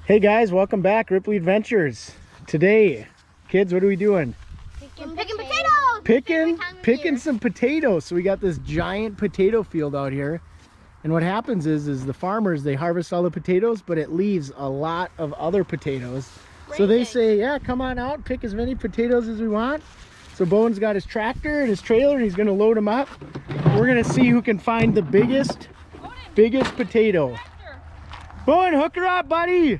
Hey guys, welcome back, Ripley Adventures. Today, kids, what are we doing? Picking potatoes! Picking some potatoes. So we got this giant potato field out here. And what happens is the farmers, they harvest all the potatoes, but it leaves a lot of other potatoes. So they say, yeah, come on out, pick as many potatoes as we want. So Bowen's got his tractor and his trailer, and he's gonna load them up. We're gonna see who can find the biggest potato. Bowen, hook her up, buddy.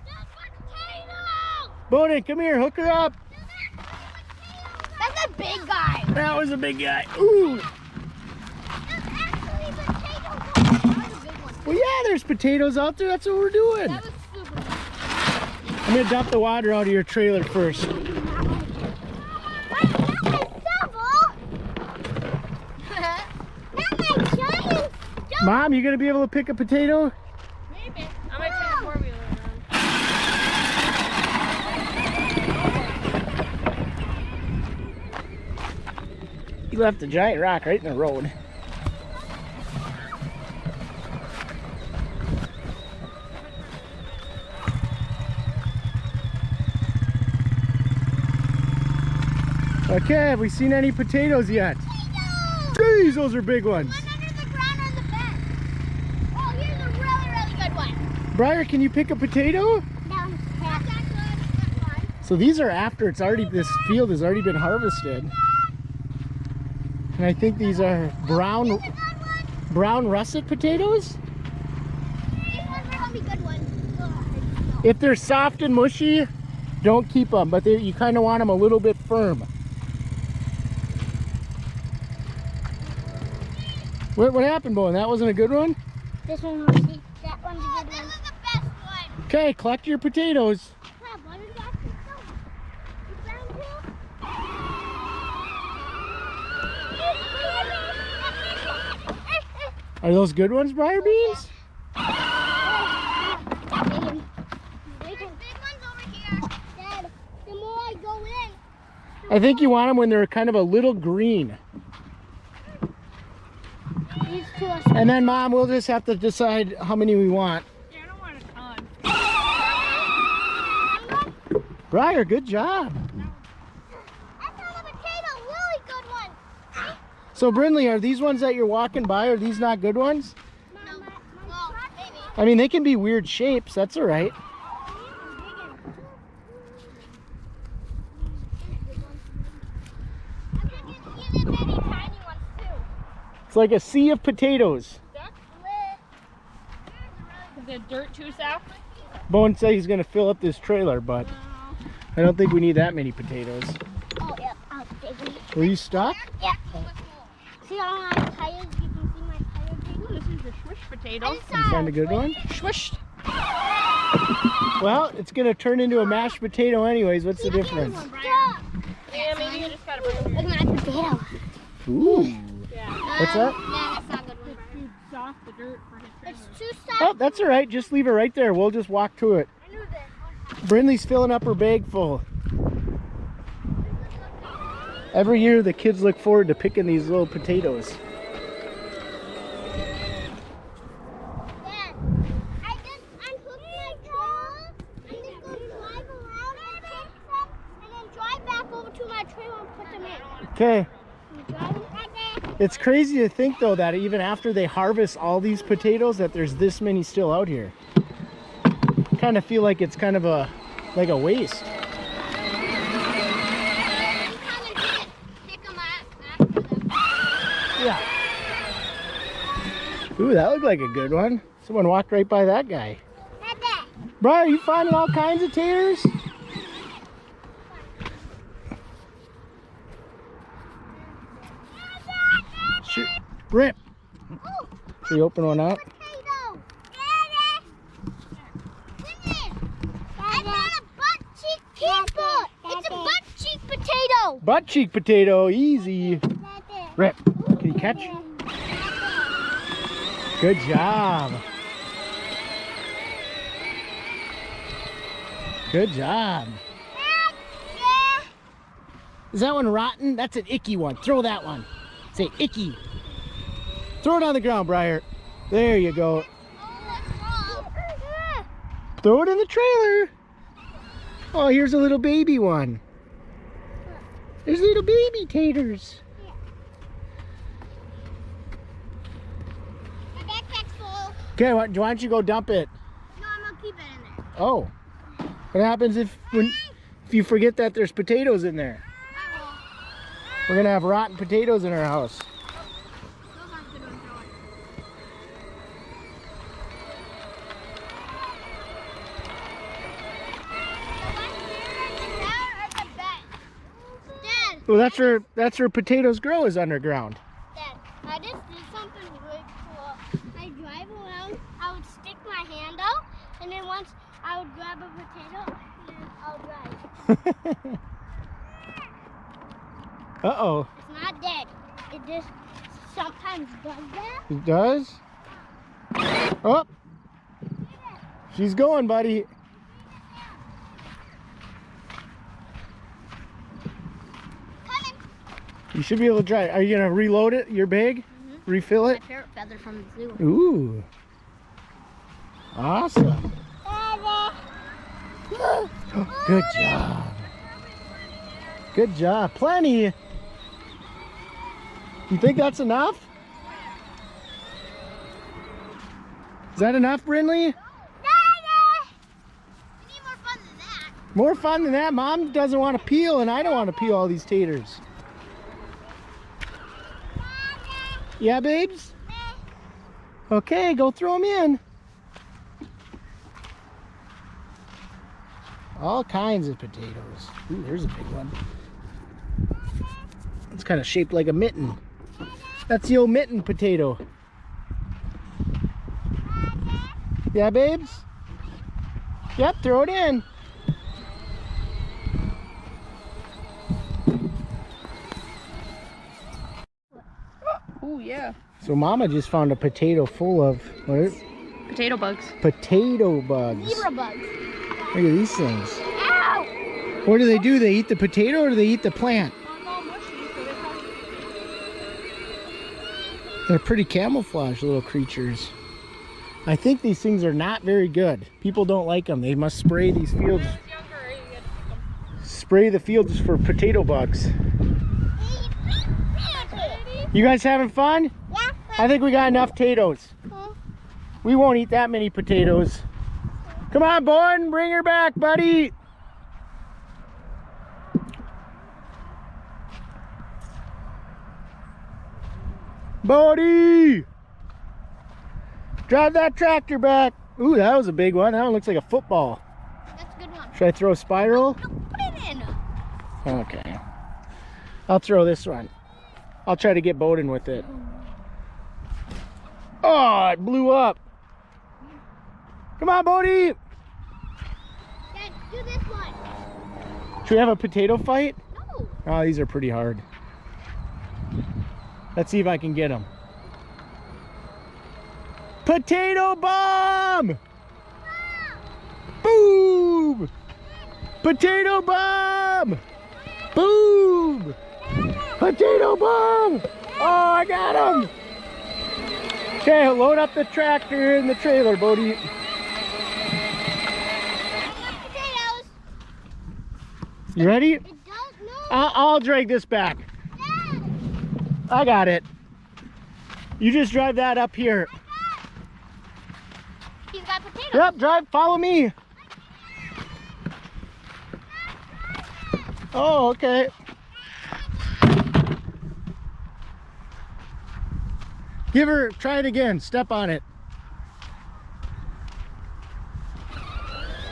Bowen, come here, hook her up. That's a big guy. That was a big guy. Ooh. That's actually potatoes. That was a big one. Well, yeah, there's potatoes out there. That's what we're doing. That was super big. I'm gonna dump the water out of your trailer first. Mom, you gonna be able to pick a potato? Maybe. I might take a four-wheeler around. You left a giant rock right in the road. Okay, have we seen any potatoes yet? Jeez, those are big ones. One under the ground on the bed. Oh, here's a really good one. Briar, can you pick a potato? Down. That's actually a good one. So these are after it's already, this field has already been harvested. And I think these are brown russet potatoes. These ones are gonna be good ones. If they're soft and mushy, don't keep them, but you kind of want them a little bit firm. What happened, Bowen? That wasn't a good one? This one was that one's a good one. This is the best one. Okay, collect your potatoes. What did you actually Are those good ones, Briar Beans? I think you want them when they're kind of a little green. And then, Mom, we'll just have to decide how many we want. Yeah, I don't want a ton. Briar, good job. I found a potato, really good one. So, Brindley, are these ones that you're walking by, are these not good ones? No. Well, maybe. I mean, they can be weird shapes. That's all right. It's like a sea of potatoes. Is the dirt too soft? Bowen said he's going to fill up this trailer, but I don't think we need that many potatoes. Oh, yeah, I'll take it. Were you stuck? Yeah. See all my tires? You can see my tires. Ooh, this is the swish potato. Did you find a good one? Swished. Well, it's going to turn into a mashed potato anyways. What's the difference? Yeah, maybe you just gotta bring Look at my potato. Ooh. Yeah. What's that? Nah, that's not a good one. Too soft, the dirt for his trailer. It's too soft. Oh, that's all right. Just leave it right there. We'll just walk to it. I knew this. Brindley's filling up her bag full. Every year the kids look forward to picking these little potatoes. Dad, I just unhooked my trailer and then go drive around and pick some and then drive back over to my trailer and put them in. Okay. You drive them right there. It's crazy to think though that even after they harvest all these potatoes that there's this many still out here. Kind of feel like it's kind of a waste. Pick them up after them. Yeah. Ooh, that looked like a good one. Someone walked right by that guy. Right there. Briar, you finding all kinds of taters? Shoot. Rip. Oh, Should we open one up? potato. Daddy. I found a butt cheek potato. It's a butt cheek potato. Butt cheek potato, easy. Rip. Can you catch? Good job. Good job. Is that one rotten? That's an icky one. Throw that one. Say icky. Throw it on the ground, Briar. There you go. Throw it in the trailer. Oh, here's a little baby one. There's little baby taters. My backpack's full. Okay, why don't you go dump it? No, I'm gonna keep it in there. Oh. What happens if you forget that there's potatoes in there? We're gonna have rotten potatoes in our house. Those aren't good ones, Joey. Dad, Well, that's where potatoes grow, is underground. Dad, I just did something really cool. I drive around, I would stick my hand out, and then once I would grab a potato, and then I'll drive. Uh-oh. It's not dead. It just sometimes does that. It does? Oh! She's going, buddy. Coming. You should be able to drive. Are you gonna reload it, your bag? Refill it? My parrot feather from the zoo. Ooh. Awesome. Good job. Good job. Plenty. You think that's enough? Is that enough, Brindley? We need more fun than that. More fun than that? Mom doesn't want to peel, and I don't want to peel all these taters. Yeah, babes? Okay, go throw them in. All kinds of potatoes. Ooh, there's a big one. It's kind of shaped like a mitten. That's the old mitten potato. Yeah, babes? Yep, throw it in. Oh yeah. So Mama just found a potato full of what? Potato bugs. Potato bugs. Zebra bugs. Look at these things. Ow! What do? They eat the potato or do they eat the plant? They're pretty camouflaged little creatures. I think these things are not very good. People don't like them. They must spray these fields. Spray the fields for potato bugs. You guys having fun? Yeah. I think we got enough potatoes. We won't eat that many potatoes. Come on, Borden, bring her back, buddy. Bodie! Drive that tractor back. Ooh, that was a big one. That one looks like a football. That's a good one. Should I throw a spiral? No, put it in. Okay. I'll throw this one. I'll try to get Bowden with it. Oh, it blew up. Come on, Bodie. Dad, do this one. Should we have a potato fight? No. Oh, these are pretty hard. Let's see if I can get them. Potato bomb! Boom! Potato bomb! Boom! Potato bomb! Oh, I got him! Okay, load up the tractor in the trailer, Bodie. Potatoes. You ready? It does no. I'll drag this back. I got it. You just drive that up here. He's got potatoes. Yep, drive, follow me. Oh, okay. Try it again, step on it.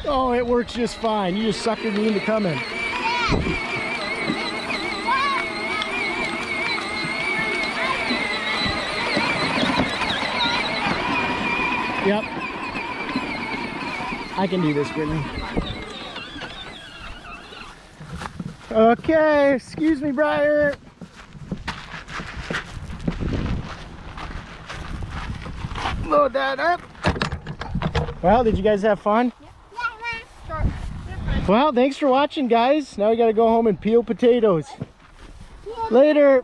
Oh, it works just fine. You just suckered me into coming. Yep. I can do this, Brittany. Okay, excuse me, Briar. Load that up. Well, did you guys have fun? Well, thanks for watching, guys. Now we gotta go home and peel potatoes. Later.